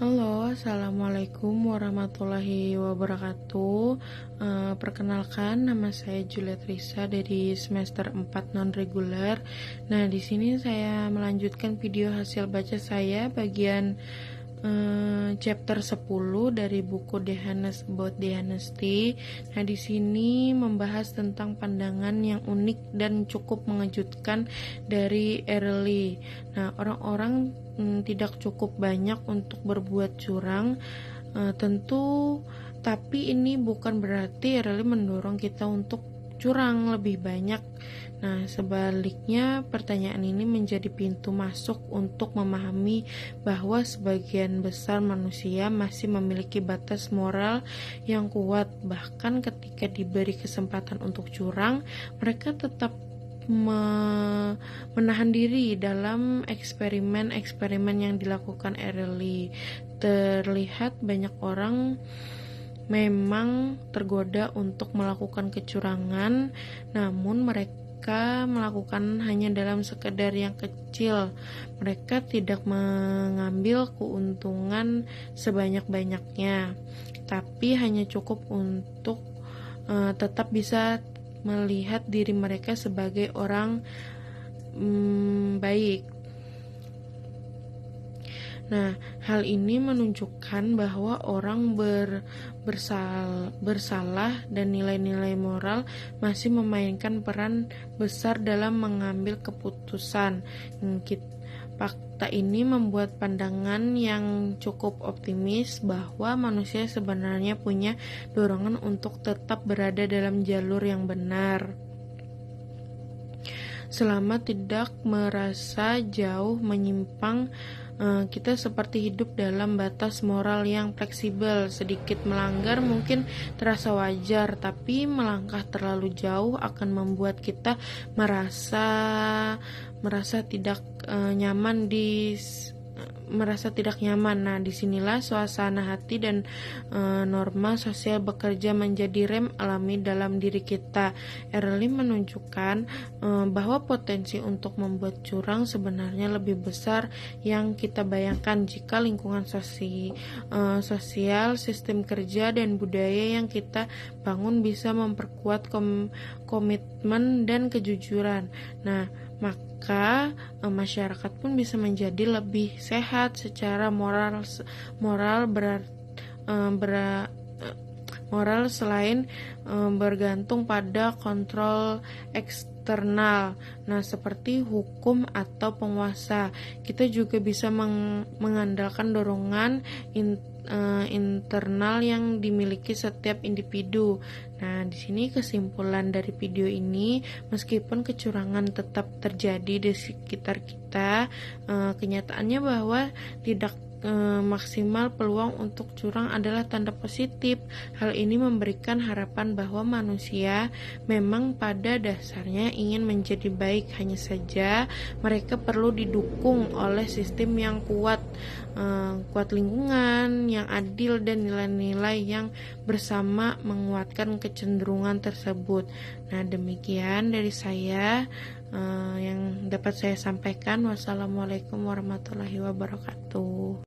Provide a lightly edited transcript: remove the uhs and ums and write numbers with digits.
Halo, assalamualaikum warahmatullahi wabarakatuh. Perkenalkan, nama saya Juliet Risa dari semester 4 non-reguler. Nah, di sini saya melanjutkan video hasil baca saya bagian chapter 10 dari buku The Honest About the Honesty. Nah, di sini membahas tentang pandangan yang unik dan cukup mengejutkan dari Early. Nah, orang-orang tidak cukup banyak untuk berbuat curang, tentu, tapi ini bukan berarti Early mendorong kita untuk curang lebih banyak. Nah, sebaliknya pertanyaan ini menjadi pintu masuk untuk memahami bahwa sebagian besar manusia masih memiliki batas moral yang kuat. Bahkan ketika diberi kesempatan untuk curang, mereka tetap menahan diri. Dalam eksperimen-eksperimen yang dilakukan Early, terlihat banyak orang memang tergoda untuk melakukan kecurangan, namun mereka melakukan hanya dalam sekedar yang kecil. Mereka tidak mengambil keuntungan sebanyak-banyaknya, tapi hanya cukup untuk tetap bisa melihat diri mereka sebagai orang baik. Nah, hal ini menunjukkan bahwa orang bersalah dan nilai-nilai moral masih memainkan peran besar dalam mengambil keputusan. Fakta ini membuat pandangan yang cukup optimis bahwa manusia sebenarnya punya dorongan untuk tetap berada dalam jalur yang benar, selama tidak merasa jauh menyimpang. Kita seperti hidup dalam batas moral yang fleksibel. Sedikit melanggar mungkin terasa wajar, tapi melangkah terlalu jauh akan membuat kita merasa tidak nyaman. Nah, disinilah suasana hati dan norma sosial bekerja menjadi rem alami dalam diri kita. Early menunjukkan bahwa potensi untuk membuat curang sebenarnya lebih besar yang kita bayangkan jika lingkungan sosial, sistem kerja, dan budaya yang kita bangun bisa memperkuat komitmen dan kejujuran. Nah, maka masyarakat pun bisa menjadi lebih sehat secara moral selain bergantung pada kontrol eksternal. Nah, seperti hukum atau penguasa, kita juga bisa mengandalkan dorongan internal yang dimiliki setiap individu. Nah, di sini kesimpulan dari video ini, meskipun kecurangan tetap terjadi di sekitar kita, kenyataannya bahwa tidak maksimal peluang untuk curang adalah tanda positif. Hal ini memberikan harapan bahwa manusia memang pada dasarnya ingin menjadi baik, hanya saja mereka perlu didukung oleh sistem yang kuat lingkungan yang adil dan nilai-nilai yang bersama menguatkan kecenderungan tersebut. Nah, demikian dari saya yang dapat saya sampaikan. Wassalamualaikum warahmatullahi wabarakatuh.